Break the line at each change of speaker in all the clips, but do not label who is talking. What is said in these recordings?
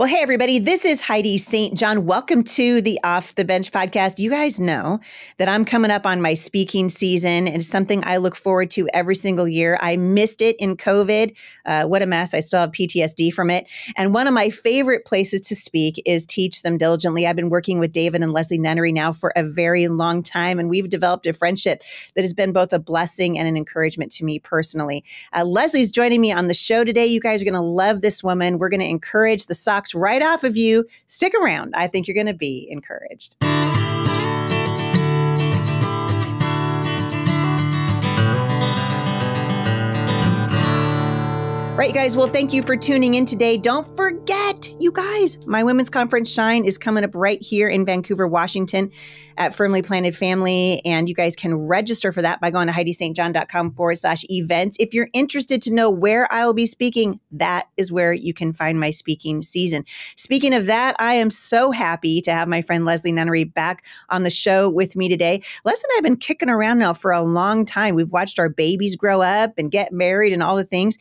Well, hey, everybody, this is Heidi St. John. Welcome to the Off the Bench podcast. You guys know that I'm coming up on my speaking season. It's something I look forward to every single year. I missed it in COVID. What a mess. I still have PTSD from it. And one of my favorite places to speak is Teach Them Diligently. I've been working with David and Leslie Nunnery now for a very long time, and we've developed a friendship that has been both a blessing and an encouragement to me personally. Leslie's joining me on the show today. You guys are going to love this woman. We're going to encourage the socks right off of you. Stick around. I think you're going to be encouraged. Right, you guys. Well, thank you for tuning in today. Don't forget, you guys, my women's conference Shine is coming up right here in Vancouver, Washington at Firmly Planted Family. And you guys can register for that by going to HeidiSt.John.com/events. If you're interested to know where I will be speaking, that is where you can find my speaking season. Speaking of that, I am so happy to have my friend Leslie Nunnery back on the show with me today. Leslie and I have been kicking around now for a long time. We've watched our babies grow up and get married and all the things.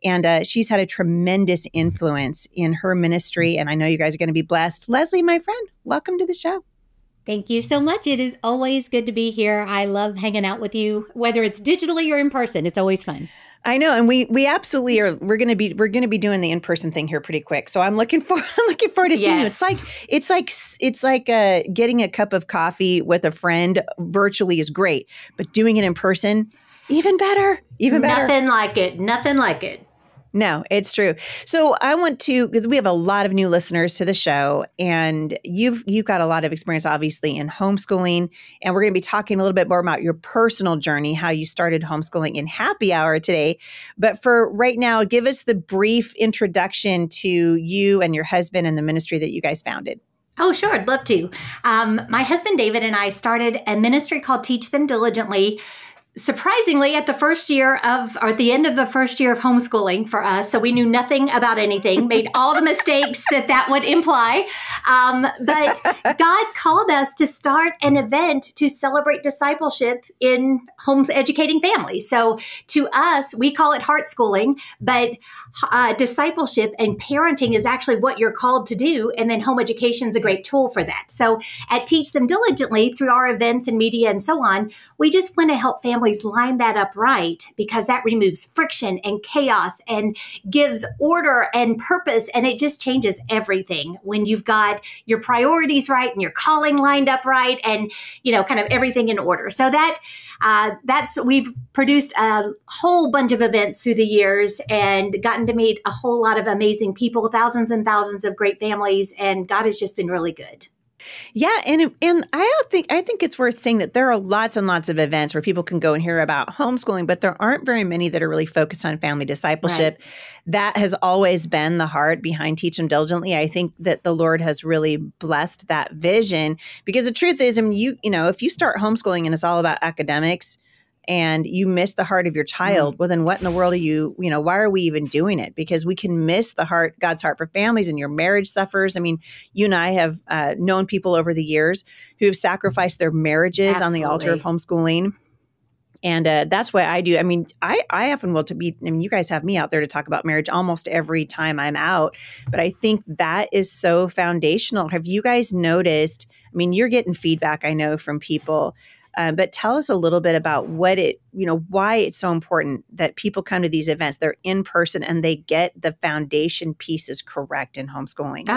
And she's had a tremendous influence in her ministry. And I know you guys are going to be blessed. Leslie, my friend, welcome to the show.
Thank you so much. It is always good to be here. I love hanging out with you, whether it's digitally or in person. It's always fun.
I know, and we absolutely are. We're gonna be doing the in-person thing here pretty quick. So I'm looking forward to seeing you. It's like getting a cup of coffee with a friend virtually is great, but doing it in person, even better.
Nothing like it.
No, it's true. So I want to, because we have a lot of new listeners to the show, and you've got a lot of experience, obviously, in homeschooling, and we're going to be talking a little bit more about your personal journey, how you started homeschooling in Happy Hour today. But for right now, give us the brief introduction to you and your husband and the ministry that you guys founded.
Oh, sure. I'd love to. My husband, David, and I started a ministry called Teach Them Diligently, surprisingly, at the end of the first year of homeschooling for us. So we knew nothing about anything, made all the mistakes that would imply. But God called us to start an event to celebrate discipleship in homes educating families. So to us, we call it heart schooling, but discipleship and parenting is actually what you're called to do. And then home education is a great tool for that. So at Teach Them Diligently, through our events and media and so on, we just want to help families line that up right, because that removes friction and chaos and gives order and purpose. And it just changes everything when you've got your priorities right and your calling lined up right and, kind of everything in order. So we've produced a whole bunch of events through the years and gotten to meet a whole lot of amazing people, thousands and thousands of great families, and God has just been really good.
Yeah, and I think it's worth saying that there are lots and lots of events where people can go and hear about homeschooling, but there aren't very many that are really focused on family discipleship. Right. That has always been the heart behind Teach Them Diligently. I think that the Lord has really blessed that vision, because the truth is, if you start homeschooling and it's all about academics, and you miss the heart of your child, well, then what in the world are why are we even doing it? Because we can miss God's heart for families, and your marriage suffers. I mean, you and I have known people over the years who have sacrificed their marriages on the altar of homeschooling. And that's what I do. I mean, I often will you guys have me out there to talk about marriage almost every time I'm out. But I think that is so foundational. Have you guys noticed, you're getting feedback, I know, from people. But tell us a little bit about why it's so important that people come to these events. They're in person and they get the foundation pieces correct in homeschooling.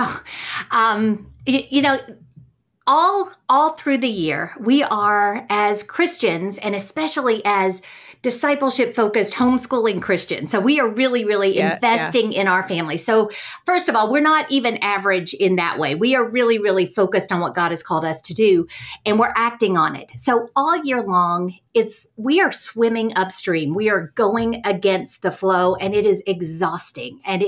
All through the year, we are, as Christians, and especially as discipleship-focused homeschooling Christians. So we are really, really investing in our family. So first of all, we're not even average in that way. We are really, really focused on what God has called us to do, and we're acting on it. So all year long, we are swimming upstream. We are going against the flow, and it is exhausting. And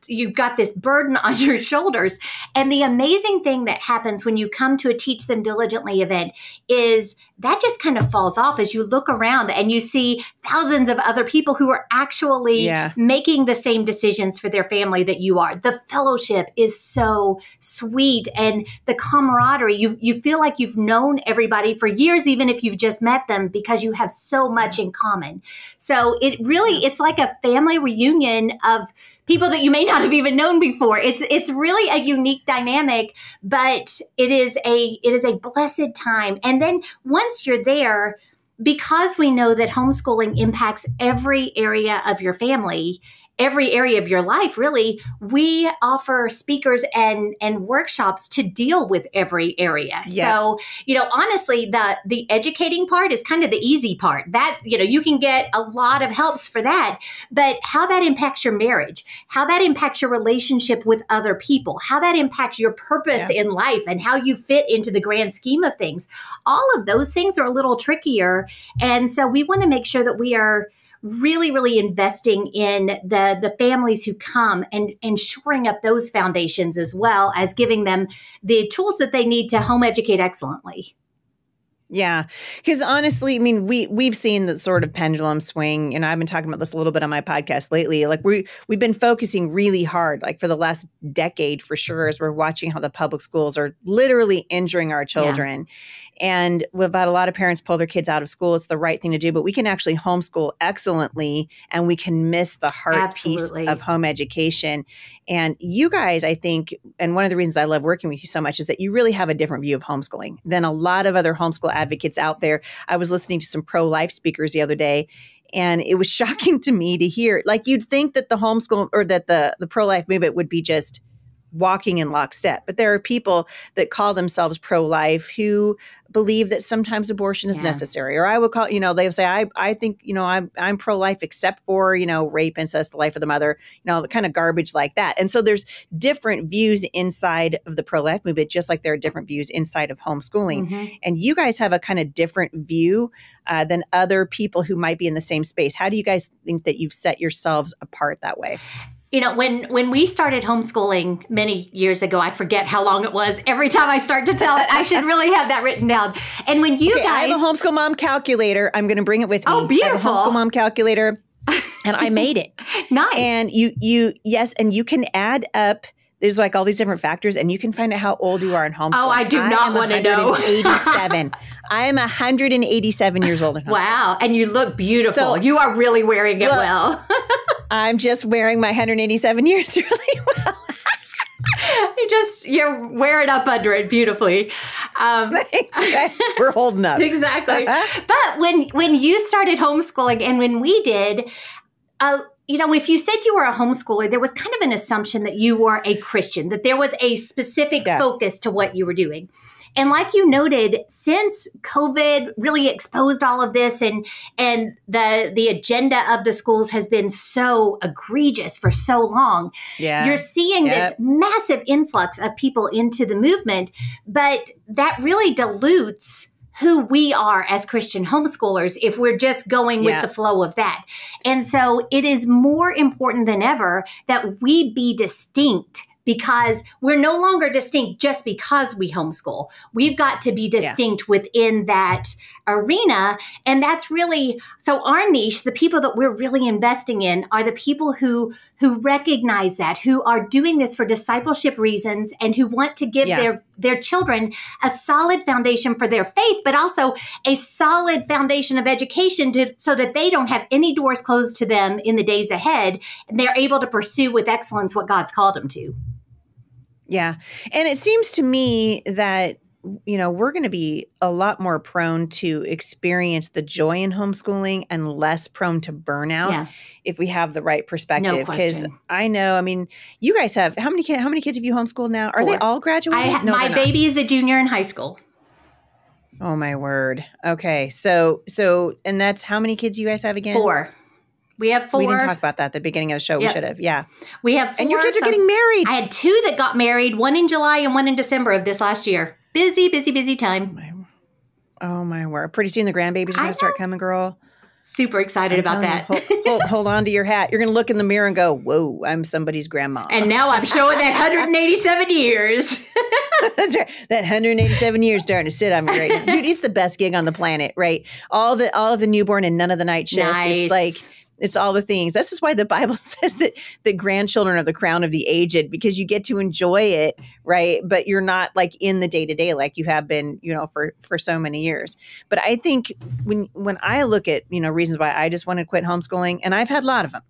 you've got this burden on your shoulders. And the amazing thing that happens when you come to a Teach Them Diligently event is that just kind of falls off as you look around and you see thousands of other people who are actually making the same decisions for their family that you are. The fellowship is so sweet, and the camaraderie, you feel like you've known everybody for years, even if you've just met them, because you have so much in common. So it's like a family reunion of people that you may not have even known before. It's really a unique dynamic, but it is a blessed time. And then once you're there, because we know that homeschooling impacts every area of your family, every area of your life, really, we offer speakers and workshops to deal with every area. Yeah. So, honestly, the educating part is kind of the easy part. That, you can get a lot of helps for that. But how that impacts your marriage, how that impacts your relationship with other people, how that impacts your purpose in life and how you fit into the grand scheme of things, all of those things are a little trickier. And so we want to make sure that we are really, really investing in the families who come and shoring up those foundations, as well as giving them the tools that they need to home educate excellently.
Yeah. Because honestly, I mean, we've seen the sort of pendulum swing, and I've been talking about this a little bit on my podcast lately. Like we've been focusing really hard, like for the last decade for sure, as we're watching how the public schools are literally injuring our children. Yeah. And we've had a lot of parents pull their kids out of school. It's the right thing to do, but we can actually homeschool excellently, and we can miss the heart piece of home education. And you guys, I think, and one of the reasons I love working with you so much is that you really have a different view of homeschooling than a lot of other homeschool advocates out there. I was listening to some pro-life speakers the other day, and it was shocking to me to hear, like, you'd think that the homeschool or that the pro-life movement would be just walking in lockstep. But there are people that call themselves pro-life who believe that sometimes abortion is necessary. Or I would call, they would say, I think, I'm pro-life except for, rape, incest, the life of the mother, the kind of garbage like that. And so there's different views inside of the pro-life movement, just like there are different views inside of homeschooling. Mm-hmm. And you guys have a kind of different view than other people who might be in the same space. How do you guys think that you've set yourselves apart that way?
When we started homeschooling many years ago, I forget how long it was. Every time I start to tell it, I should really have that written down. And when you guys,
I have a homeschool mom calculator. I'm going to bring it with me.
Oh, beautiful!
I have a homeschool mom calculator, and I made it.
Nice.
And and you can add up. There's like all these different factors, and you can find out how old you are in homeschooling.
Oh, I do not want to know.
87. I am 187 years old in homeschooling.
Wow, and you look beautiful. So, you are really wearing it well.
I'm just wearing my 187 years really well.
You're wearing up under it beautifully.
Thanks. We're holding up.
Exactly. But when you started homeschooling and when we did, if you said you were a homeschooler, there was kind of an assumption that you were a Christian, that there was a specific focus to what you were doing. And like you noted, since COVID really exposed all of this and the agenda of the schools has been so egregious for so long, you're seeing this massive influx of people into the movement, but that really dilutes who we are as Christian homeschoolers if we're just going with the flow of that. And so it is more important than ever that we be distinct, because we're no longer distinct just because we homeschool. We've got to be distinct within that arena. And that's really, so our niche, the people that we're really investing in are the people who recognize that, who are doing this for discipleship reasons and who want to give their children a solid foundation for their faith, but also a solid foundation of education so that they don't have any doors closed to them in the days ahead, and they're able to pursue with excellence what God's called them to.
Yeah. And it seems to me that, we're going to be a lot more prone to experience the joy in homeschooling and less prone to burnout if we have the right perspective. Because I know, you guys have, how many kids have you homeschooled now? Are 4. They all graduated?
My baby is a junior in high school.
Oh my word. Okay. So, and that's how many kids you guys have again?
4. We have 4.
We didn't talk about that at the beginning of the show. We should have. Yeah.
We have 4.
And your kids are getting married.
I had 2 that got married, one in July and one in December of this last year. Busy time.
Oh my word. Pretty soon the grandbabies are going to start coming, girl.
Super excited about that.
Hold on to your hat. You're going to look in the mirror and go, whoa, I'm somebody's grandma.
And now I'm showing that 187 years.
That's right. That 187 years starting to sit on me right now. Dude, it's the best gig on the planet, right? All of the newborn and none of the night shift.
Nice.
It's like, it's all the things. This is why the Bible says that the grandchildren are the crown of the aged, because you get to enjoy it, right? But you're not like in the day-to-day like you have been, for so many years. But I think when I look at, reasons why I just want to quit homeschooling, and I've had a lot of them,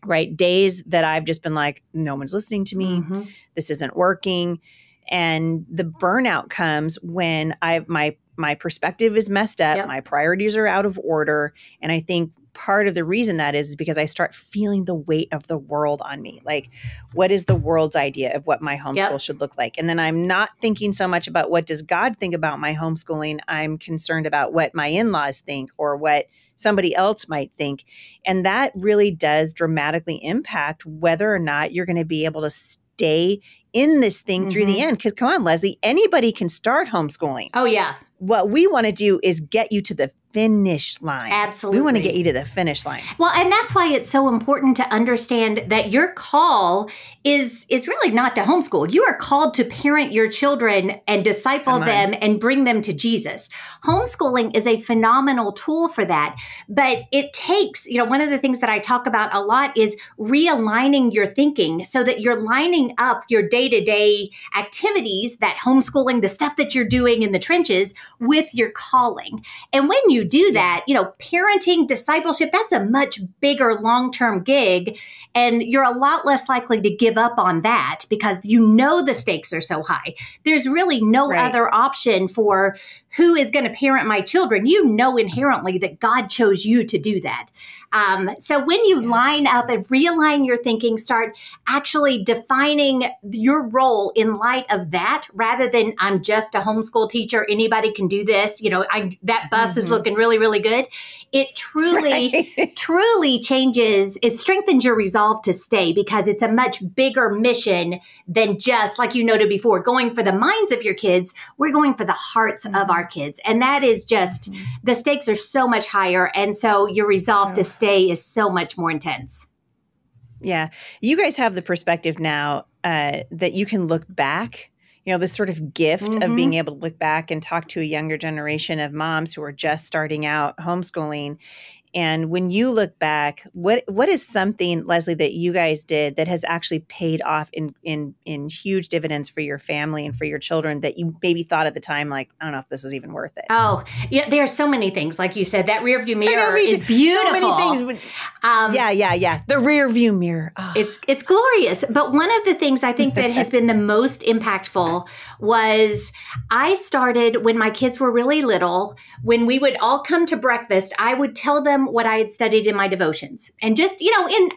right? Days that I've just been like, no one's listening to me.
Mm-hmm.
This isn't working. And the burnout comes when my perspective is messed up.
Yep.
My priorities are out of order. And I think part of the reason that is because I start feeling the weight of the world on me. Like, what is the world's idea of what my homeschool should look like? And then I'm not thinking so much about what does God think about my homeschooling. I'm concerned about what my in-laws think or what somebody else might think. And that really does dramatically impact whether or not you're going to be able to stay in this thing through the end. Because come on, Leslie, anybody can start homeschooling.
Oh, yeah.
What we want to do is get you to the finish line.
Absolutely.
We want to get you to the finish line.
Well, and that's why it's so important to understand that your call is really not to homeschool. You are called to parent your children and disciple them and bring them to Jesus. Homeschooling is a phenomenal tool for that. But it takes, one of the things that I talk about a lot is realigning your thinking so that you're lining up your day-to-day activities, that homeschooling, the stuff that you're doing in the trenches, with your calling. And when you do that, parenting, discipleship, that's a much bigger long-term gig. And you're a lot less likely to give up on that because the stakes are so high. There's really no other option for who is going to parent my children. Inherently that God chose you to do that. So when you line up and realign your thinking, start actually defining your role in light of that, rather than I'm just a homeschool teacher, anybody can do this. That bus is looking really, really good. It truly changes. It strengthens your resolve to stay because it's a much bigger mission than just, like you noted before, going for the minds of your kids. We're going for the hearts of our kids. And that is just, the stakes are so much higher. And so your resolve to stay is so much more intense.
Yeah. You guys have the perspective now that you can look back, this sort of gift of being able to look back and talk to a younger generation of moms who are just starting out homeschooling. And when you look back, what is something, Leslie, that you guys did that has actually paid off in huge dividends for your family and for your children that you maybe thought at the time, like, I don't know if this is even worth it?
Oh, yeah, there are so many things. Like you said, that rearview mirror is beautiful.
So many things. Yeah. The rearview mirror. Oh.
It's glorious. But one of the things I think that has been the most impactful was I started when my kids were really little. When we would all come to breakfast, I would tell them what I had studied in my devotions and just,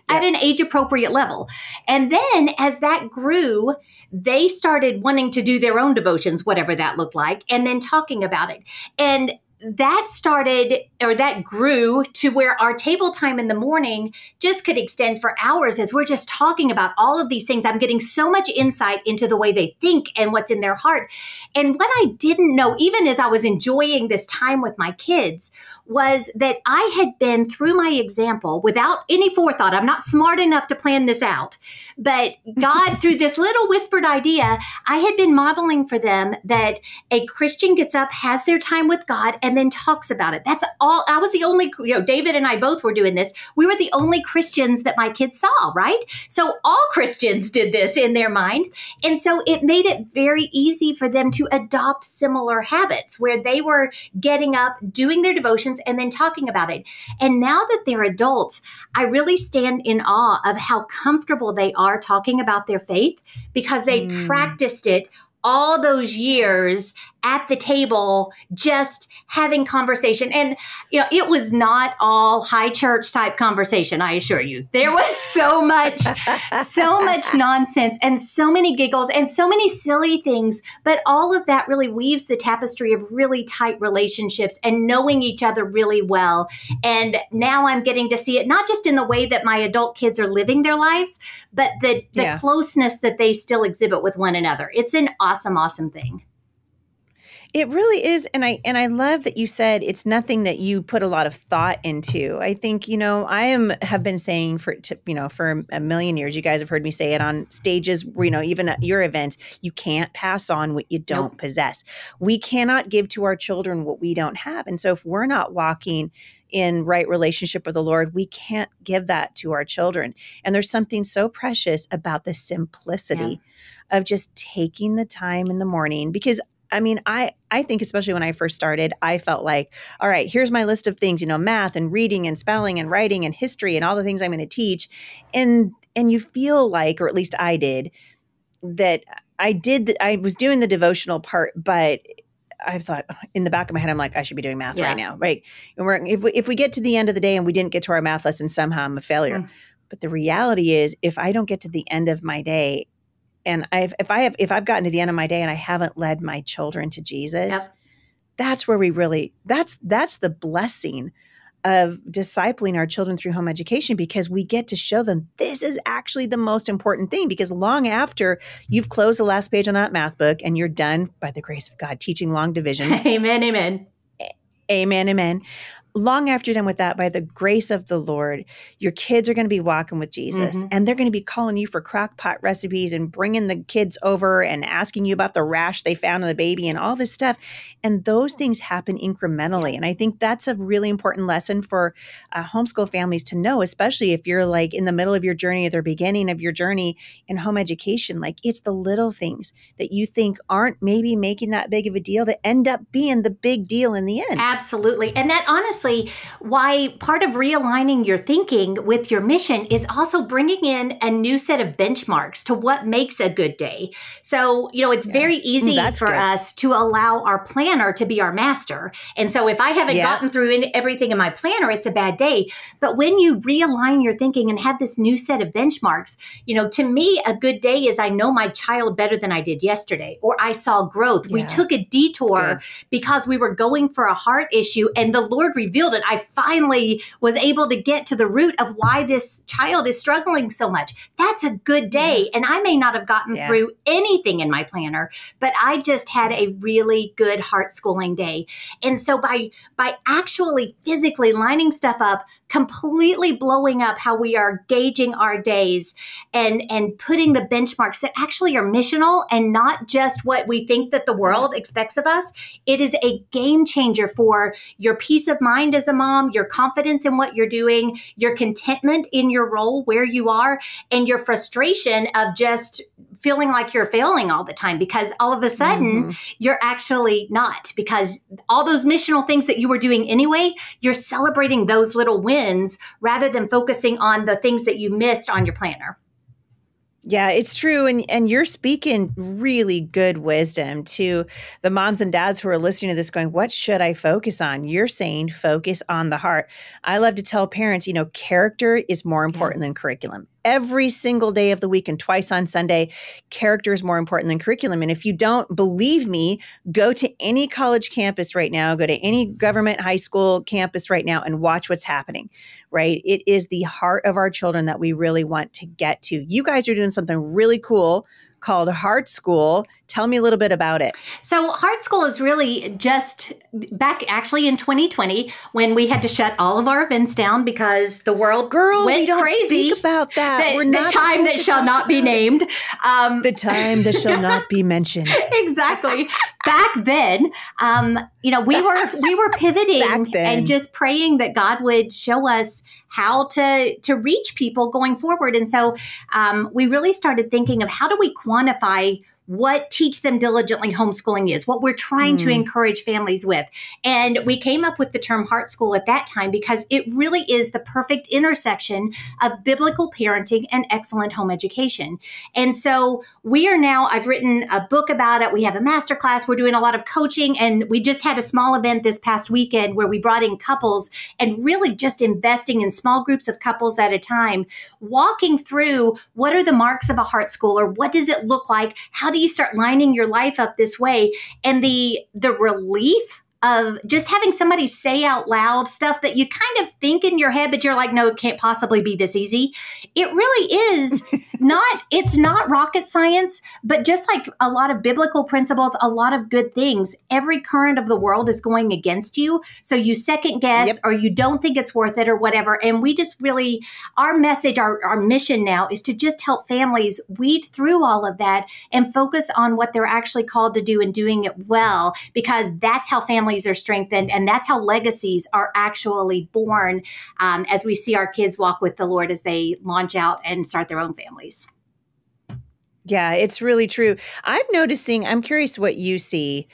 at an age appropriate level. And then as that grew, they started wanting to do their own devotions, whatever that looked like, and then talking about it. And that grew to where our table time in the morning just could extend for hours as we're just talking about all of these things. I'm getting so much insight into the way they think and what's in their heart. And what I didn't know, even as I was enjoying this time with my kids, was that I had been, through my example, without any forethought, I'm not smart enough to plan this out, but God, through this little whispered idea, I had been modeling for them that a Christian gets up, has their time with God, and then talks about it. That's all. I was the only, David and I both were doing this. We were the only Christians that my kids saw, right? So all Christians did this in their mind. And so it made it very easy for them to adopt similar habits where they were getting up, doing their devotions, and then talking about it. And now that they're adults, I really stand in awe of how comfortable they are talking about their faith because they practiced it all those years at the table, just having conversation. And, it was not all high church type conversation, I assure you. There was so much nonsense and so many giggles and so many silly things. But all of that really weaves the tapestry of really tight relationships and knowing each other really well. And now I'm getting to see it, not just in the way that my adult kids are living their lives, but the closeness that they still exhibit with one another. It's an awesome, awesome thing.
It really is. And I love that you said it's nothing that you put a lot of thought into. I think, have been saying for a million years, you guys have heard me say it on stages, even at your events, you can't pass on what you don't possess. We cannot give to our children what we don't have. And so if we're not walking in right relationship with the Lord, we can't give that to our children. And there's something so precious about the simplicity of just taking the time in the morning, because I mean, I think especially when I first started, I felt like, all right, here's my list of things, math and reading and spelling and writing and history and all the things I'm going to teach. And you feel like, or at least I did, that I was doing the devotional part, but I thought in the back of my head, I'm like, I should be doing math right now, right? And if we get to the end of the day and we didn't get to our math lesson, somehow I'm a failure. But the reality is, if I don't get to the end of my day, and if I've gotten to the end of my day and I haven't led my children to Jesus, that's where that's the blessing of discipling our children through home education, because we get to show them this is actually the most important thing. Because long after you've closed the last page on that math book and you're done, by the grace of God, teaching long division.
Amen, amen.
Amen, amen. Long after you're done with that, by the grace of the Lord, your kids are going to be walking with Jesus, and they're going to be calling you for crock pot recipes and bringing the kids over and asking you about the rash they found in the baby and all this stuff. And those things happen incrementally. And I think that's a really important lesson for homeschool families to know, especially if you're like in the middle of your journey or the beginning of your journey in home education. Like, it's the little things that you think aren't maybe making that big of a deal that end up being the big deal in the end.
Absolutely. And that honestly, why part of realigning your thinking with your mission is also bringing in a new set of benchmarks to what makes a good day. So, it's very easy for us to allow our planner to be our master. And so if I haven't gotten through everything in my planner, it's a bad day. But when you realign your thinking and have this new set of benchmarks, to me, a good day is I know my child better than I did yesterday, or I saw growth. We took a detour because we were going for a heart issue and the Lord revealed it. I finally was able to get to the root of why this child is struggling so much. That's a good day. And I may not have gotten through anything in my planner, but I just had a really good heart schooling day. And so by actually physically lining stuff up, completely blowing up how we are gauging our days and putting the benchmarks that actually are missional and not just what we think that the world expects of us, it is a game changer for your peace of mind as a mom, your confidence in what you're doing, your contentment in your role where you are, and your frustration of just feeling like you're failing all the time, because all of a sudden you're actually not, because all those missional things that you were doing anyway, you're celebrating those little wins rather than focusing on the things that you missed on your planner.
Yeah, it's true. And you're speaking really good wisdom to the moms and dads who are listening to this going, what should I focus on? You're saying focus on the heart. I love to tell parents, character is more important than curriculum. Every single day of the week and twice on Sunday, character is more important than curriculum. And if you don't believe me, go to any college campus right now, go to any government high school campus right now and watch what's happening, right? It is the heart of our children that we really want to get to. You guys are doing something really cool called Heart School. Tell me a little bit about it.
So Heart School is really just back actually in 2020 when we had to shut all of our events down because the world went crazy.
Speak about that.
We're not the time that shall not be named.
The time that shall not be mentioned.
Exactly. Back then, we were pivoting and just praying that God would show us how to reach people going forward. And so we really started thinking of how do we quantify what Teach Them Diligently homeschooling is, what we're trying to encourage families with. And we came up with the term Heart School at that time because it really is the perfect intersection of biblical parenting and excellent home education. And so I've written a book about it. We have a masterclass. We're doing a lot of coaching. And we just had a small event this past weekend where we brought in couples and really just investing in small groups of couples at a time, walking through what are the marks of a heart schooler? What does it look like? How do you start lining your life up this way? And the relief of just having somebody say out loud stuff that you kind of think in your head, but you're like, no, it can't possibly be this easy. It really is it's not rocket science, but just like a lot of biblical principles, a lot of good things, every current of the world is going against you. So you second guess or you don't think it's worth it or whatever. And we just really, our message, our mission now is to just help families weed through all of that and focus on what they're actually called to do and doing it well, because that's how families are strengthened, and that's how legacies are actually born as we see our kids walk with the Lord as they launch out and start their own families.
Yeah, it's really true. I'm curious what you see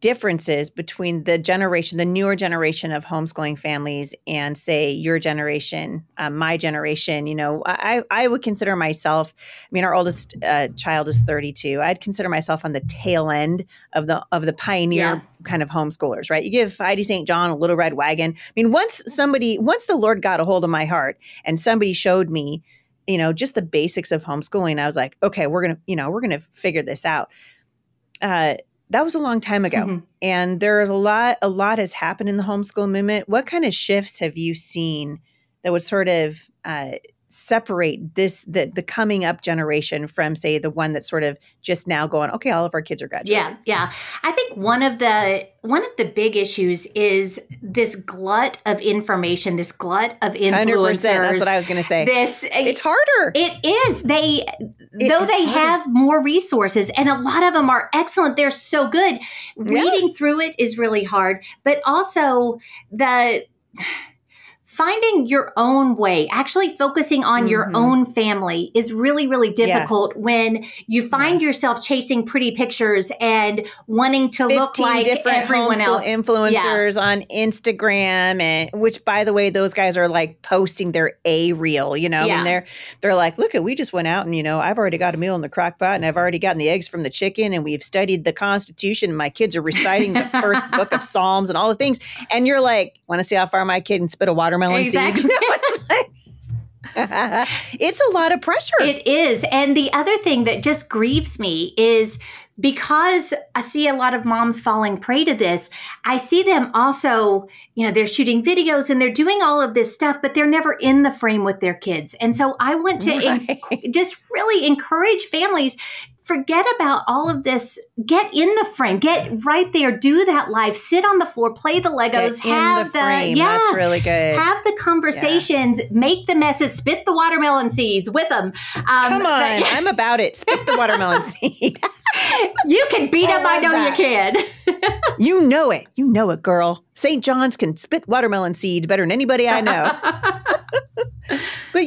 differences between the newer generation of homeschooling families and say your generation, my generation. I would consider myself, our oldest child is 32. I'd consider myself on the tail end of the pioneer kind of homeschoolers, right? You give Heidi St. John a little red wagon. Once the Lord got a hold of my heart and somebody showed me, just the basics of homeschooling, I was like, okay, we're going to figure this out. That was a long time ago. Mm-hmm. And there's a lot has happened in the homeschool movement. What kind of shifts have you seen that would sort of separate the coming up generation from, say, the one that's sort of just now going, okay, all of our kids are graduating?
Yeah. I think one of the big issues is this glut of information, this glut of influencers. 100%,
that's what I was going to say. It's harder.
It is. They have more resources, and a lot of them are excellent. They're so good. Reading through it is really hard, but also finding your own way, actually focusing on your own family is really, really difficult when you find yourself chasing pretty pictures and wanting to look like everyone else.
Influencers on Instagram, and which, by the way, those guys are like posting their A-reel, and they're like, look, we just went out and, I've already got a meal in the crock pot and I've already gotten the eggs from the chicken and we've studied the Constitution and my kids are reciting the first book of Psalms and all the things. And you're like, want to see how far my kid can spit a watermelon seed? It's a lot of pressure.
It is. And the other thing that just grieves me is because I see a lot of moms falling prey to this, I see them also, they're shooting videos and they're doing all of this stuff, but they're never in the frame with their kids. And so I want to just really encourage families, forget about all of this. Get in the frame. Get right there. Do that live. Sit on the floor. Play the Legos.
Have the frame. That's really good.
Have the conversations. Make the messes. Spit the watermelon seeds with them.
Come on. I'm about it. Spit the watermelon seed.
You can beat up. I know you can.
You know it. You know it, girl. St. John's can spit watermelon seeds better than anybody I know. But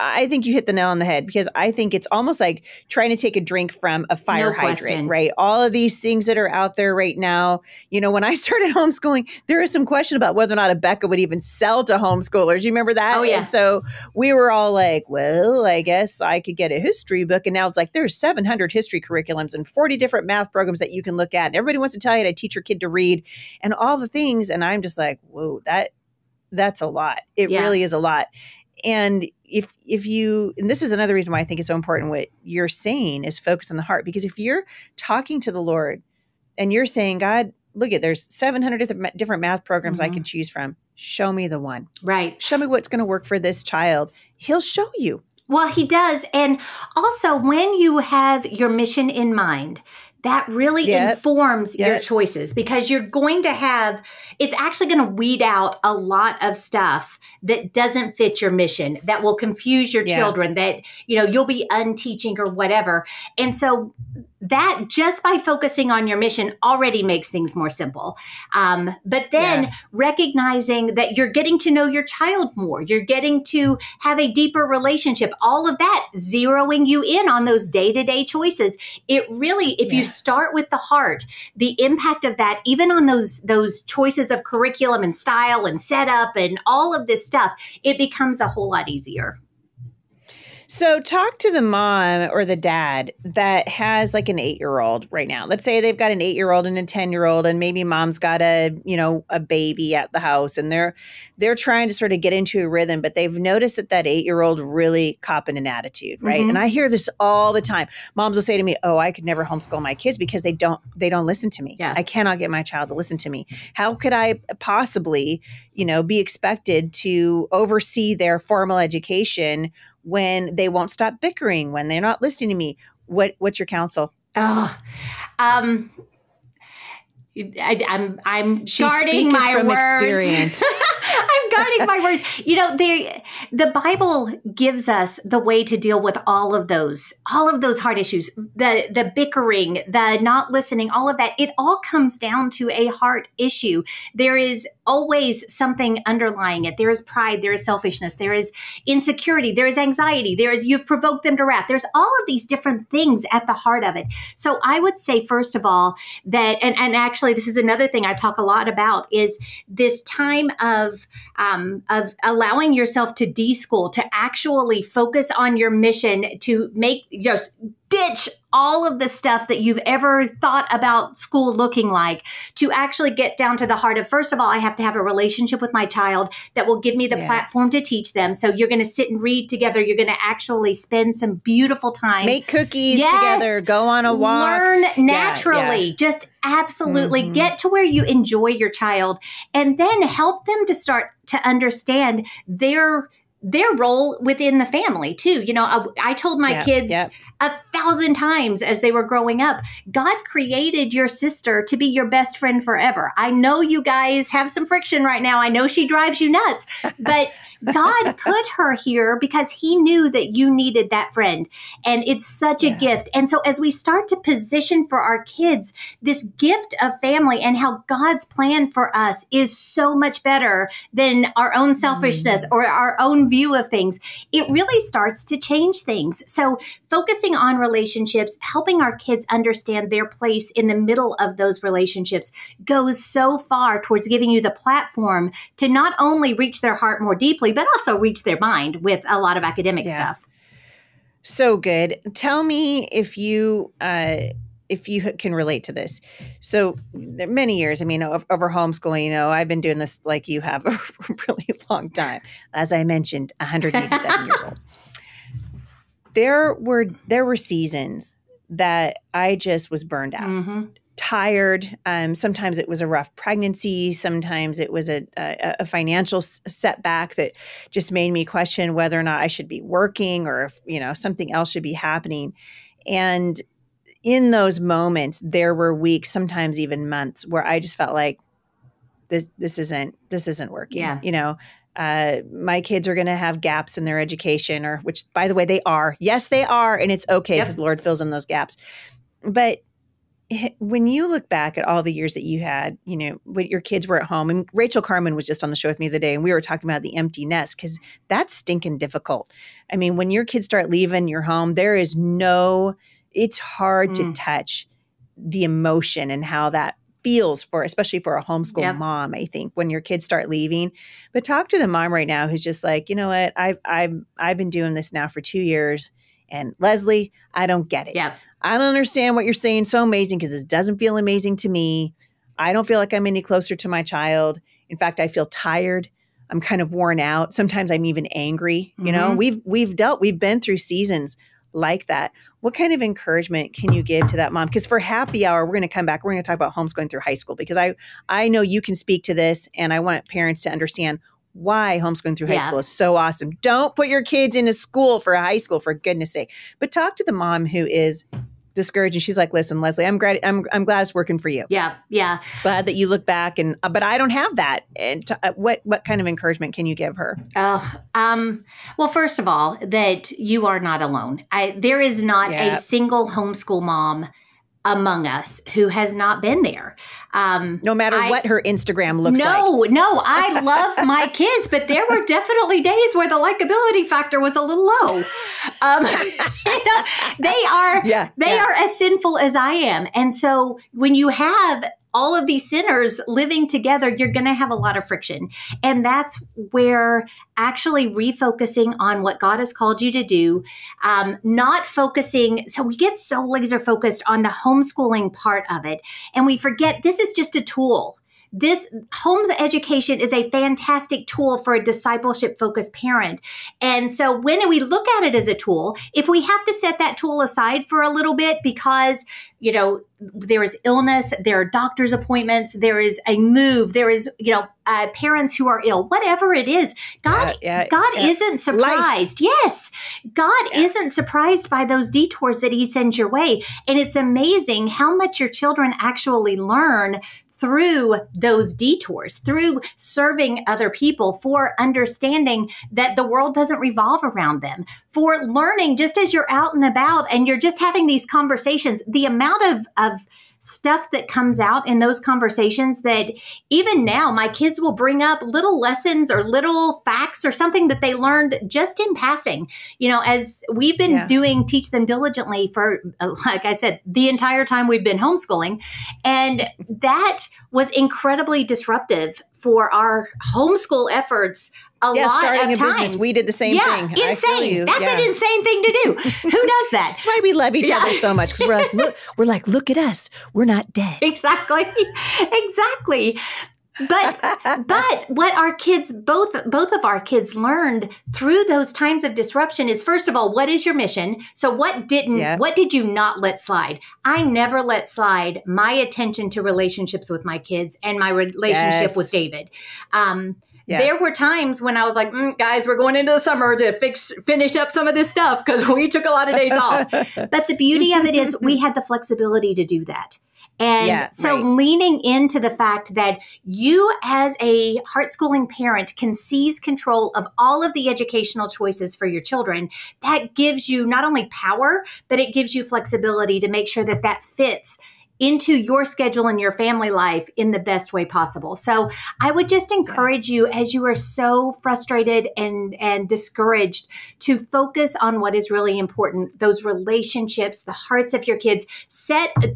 I think you hit the nail on the head, because I think it's almost like trying to take a drink from a fire hydrant, right? All of these things that are out there right now. When I started homeschooling, there was some question about whether or not a Becca would even sell to homeschoolers. You remember that?
Oh, yeah.
And so we were all like, well, I guess I could get a history book. And now it's like there's 700 history curriculums and 40 different math programs that you can look at. And everybody wants to tell you to teach your kid to read and all the things. And I'm just like, whoa, that's a lot. It really is a lot. And if you, and this is another reason why I think it's so important what you're saying is focus on the heart. Because if you're talking to the Lord and you're saying, God, look there's 700 different math programs I can choose from. Show me the one.
Right.
Show me what's going to work for this child. He'll show you.
Well, he does. And also when you have your mission in mind, that really informs your choices, because you're going to have, it's actually going to weed out a lot of stuff that doesn't fit your mission, that will confuse your children, that, you'll be unteaching or whatever. And so that just by focusing on your mission already makes things more simple. But then recognizing that you're getting to know your child more, you're getting to have a deeper relationship, all of that zeroing you in on those day-to-day choices. It really, if you start with the heart, the impact of that, even on those choices of curriculum and style and setup and all of this stuff, it becomes a whole lot easier.
So talk to the mom or the dad that has like an 8-year-old right now. Let's say they've got an 8-year-old and a 10-year-old, and maybe mom's got a baby at the house, and they're trying to sort of get into a rhythm, but they've noticed that 8-year-old really copping an attitude, right? And I hear this all the time. Moms will say to me, "Oh, I could never homeschool my kids because they don't listen to me.
Yeah.
I cannot get my child to listen to me. How could I possibly, be expected to oversee their formal education when they won't stop bickering, when they're not listening to me?" What's your counsel?
I'm
She's
guarding my
from
words.
Experience.
I'm guarding my words. You know, the Bible gives us the way to deal with all of those hard issues, the bickering, the not listening, all of that. It all comes down to a heart issue. There is always something underlying it. There is pride, there is selfishness, there is insecurity, there is anxiety, you've provoked them to wrath. There's all of these different things at the heart of it. So I would say, first of all, that, and actually this is another thing I talk a lot about, is this time of allowing yourself to deschool, to actually focus on your mission, to just ditch all of the stuff that you've ever thought about school looking like, to actually get down to the heart of, first of all, I have to have a relationship with my child that will give me the platform to teach them. So you're going to sit and read together. You're going to actually spend some beautiful time.
Make cookies together. Go on a walk.
Learn naturally. Yeah. Just absolutely get to where you enjoy your child, and then help them to start to understand their role within the family too. You know, I told my kids 1,000 times as they were growing up, God created your sister to be your best friend forever. I know you guys have some friction right now. I know she drives you nuts, but God put her here because he knew that you needed that friend. And it's such a gift. And so as we start to position for our kids this gift of family and how God's plan for us is so much better than our own selfishness or our own view of things, it really starts to change things. So focusing on relationships, helping our kids understand their place in the middle of those relationships goes so far towards giving you the platform to not only reach their heart more deeply, but also reach their mind with a lot of academic stuff.
So good. Tell me if you can relate to this. So many years, I mean, over homeschooling, you know, I've been doing this like you have a really long time. As I mentioned, 187 years old. There were seasons that I just was burned out. Tired. Sometimes it was a rough pregnancy. Sometimes it was a financial setback that just made me question whether or not I should be working, or if, you know, something else should be happening. And in those moments, there were weeks, sometimes even months, where I just felt like this isn't working. Yeah. You know, my kids are going to have gaps in their education, or which, by the way, they are. Yes, they are, and it's okay because the Lord fills in those gaps. But when you look back at all the years that you had, you know, when your kids were at home, and Rachel Carman was just on the show with me the other day, and we were talking about the empty nest, because that's stinking difficult. I mean, when your kids start leaving your home, it's hard to touch the emotion and how that feels especially for a homeschool mom, I think, when your kids start leaving. But talk to the mom right now who's just like, you know what, I've been doing this now for 2 years, and Leslie, I don't get it. Yeah. I don't understand what you're saying so amazing, because it doesn't feel amazing to me. I don't feel like I'm any closer to my child. In fact, I feel tired. I'm kind of worn out. Sometimes I'm even angry. You know, we've been through seasons like that. What kind of encouragement can you give to that mom? Because for happy hour, we're going to come back. We're going to talk about homeschooling through high school, because I know you can speak to this, and I want parents to understand why homeschooling through high school is so awesome. Don't put your kids into school for high school, for goodness sake. But talk to the mom who is discouraged, and she's like, listen, Leslie, I'm glad it's working for you. Yeah. Yeah. Glad that you look back but I don't have that. And what kind of encouragement can you give her?
Well, first of all, that you are not alone. There is not a single homeschool mom among us who has not been there.
No matter what her Instagram looks like.
No, I love my kids, but there were definitely days where the likability factor was a little low. They are as sinful as I am. And so when you have all of these sinners living together, you're going to have a lot of friction. And that's where actually refocusing on what God has called you to do, not focusing. So we get so laser focused on the homeschooling part of it, and we forget this is just a tool. This home education is a fantastic tool for a discipleship-focused parent. And so when we look at it as a tool, if we have to set that tool aside for a little bit because, you know, there is illness, there are doctor's appointments, there is a move, there is, you know, parents who are ill, whatever it is, God isn't surprised. Life. Yes, God isn't surprised by those detours that he sends your way. And it's amazing how much your children actually learn through those detours, through serving other people, for understanding that the world doesn't revolve around them, for learning just as you're out and about and you're just having these conversations, the amount of stuff that comes out in those conversations that even now my kids will bring up little lessons or little facts or something that they learned just in passing. As we've been doing Teach Them Diligently for, like I said, the entire time we've been homeschooling. And that was incredibly disruptive for our homeschool efforts.
Starting a business. We did the same thing.
Insane. That's an insane thing to do. Who does that?
That's why we love each other so much, because we're like, look at us. We're not dead.
Exactly. But what our kids, both of our kids learned through those times of disruption is, first of all, what is your mission? So what did you not let slide? I never let slide my attention to relationships with my kids and my relationship with David. There were times when I was like, guys, we're going into the summer to finish up some of this stuff because we took a lot of days off. But the beauty of it is we had the flexibility to do that. And leaning into the fact that you as a heart-schooling parent can seize control of all of the educational choices for your children, that gives you not only power, but it gives you flexibility to make sure that that fits into your schedule and your family life in the best way possible. So I would just encourage you, as you are so frustrated and discouraged, to focus on what is really important, those relationships, the hearts of your kids.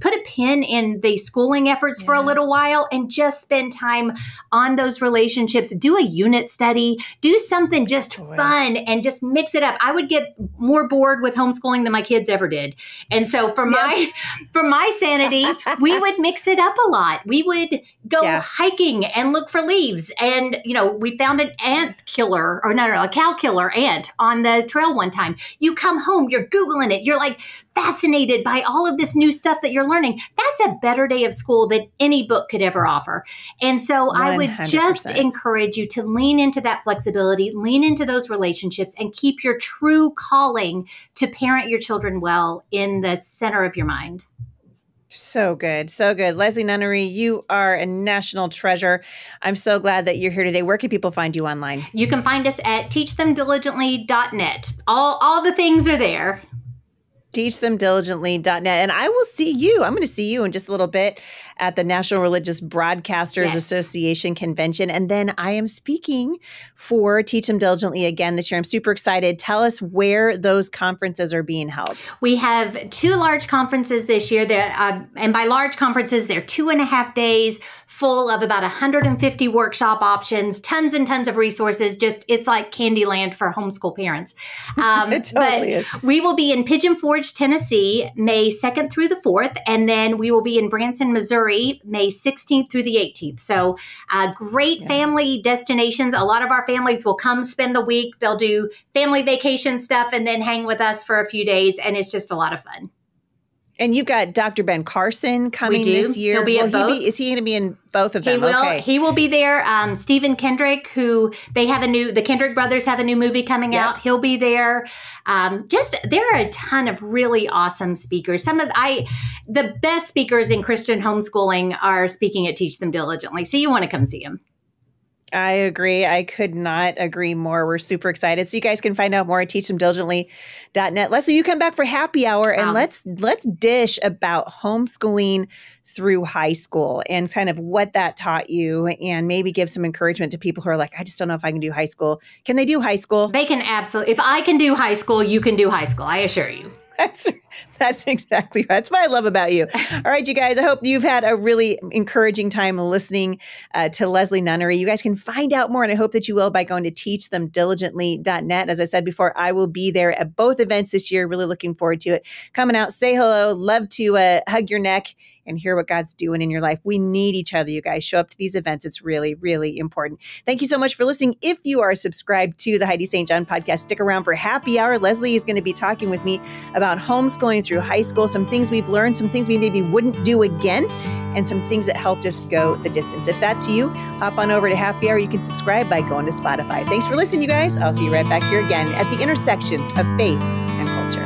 Put a pin in the schooling efforts for a little while and just spend time on those relationships. Do a unit study, do something just fun and just mix it up. I would get more bored with homeschooling than my kids ever did. And so for my sanity, we would mix it up a lot. We would go hiking and look for leaves. And, we found a cow killer ant on the trail one time. You come home, you're Googling it. You're like fascinated by all of this new stuff that you're learning. That's a better day of school than any book could ever offer. And so 100%. I would just encourage you to lean into that flexibility, lean into those relationships, and keep your true calling to parent your children well in the center of your mind.
So good. So good. Leslie Nunnery, you are a national treasure. I'm so glad that you're here today. Where can people find you online?
You can find us at teachthemdiligently.net. All the things are there.
Teachthemdiligently.net. And I will see you. I'm going to see you in just a little bit at the National Religious Broadcasters Association convention. And then I am speaking for Teach Them Diligently again this year. I'm super excited. Tell us where those conferences are being held.
We have 2 large conferences this year. And by large conferences, they're 2.5 days full of about 150 workshop options, tons and tons of resources. It's like Candyland for homeschool parents.
It totally is.
We will be in Pigeon Forge, Tennessee, May 2nd through the 4th. And then we will be in Branson, Missouri, May 16th through the 18th. So great family destinations. A lot of our families will come spend the week. They'll do family vacation stuff and then hang with us for a few days. And it's just a lot of fun.
And you've got Dr. Ben Carson coming this year.
He'll be at both.
Is he going to be in both of them?
He will. Okay. He will be there. Stephen Kendrick, who the Kendrick brothers have a new movie coming out. He'll be there. There are a ton of really awesome speakers. The best speakers in Christian homeschooling are speaking at Teach Them Diligently. So you want to come see them.
I agree. I could not agree more. We're super excited. So you guys can find out more at teachthemdiligently.net. Leslie, you come back for happy hour and let's dish about homeschooling through high school and kind of what that taught you, and maybe give some encouragement to people who are like, I just don't know if I can do high school. Can they do high school?
They can absolutely. If I can do high school, you can do high school. I assure you.
That's exactly right. That's what I love about you. All right, you guys, I hope you've had a really encouraging time listening to Leslie Nunnery. You guys can find out more, and I hope that you will, by going to teachthemdiligently.net. As I said before, I will be there at both events this year. Really looking forward to it. Coming out, say hello, love to hug your neck and hear what God's doing in your life. We need each other, you guys. Show up to these events. It's really, really important. Thank you so much for listening. If you are subscribed to the Heidi St. John podcast, stick around for happy hour. Leslie is going to be talking with me about homeschooling through high school, some things we've learned, some things we maybe wouldn't do again, and some things that helped us go the distance. If that's you, hop on over to happy hour. You can subscribe by going to Spotify. Thanks for listening, you guys. I'll see you right back here again at the intersection of faith and culture.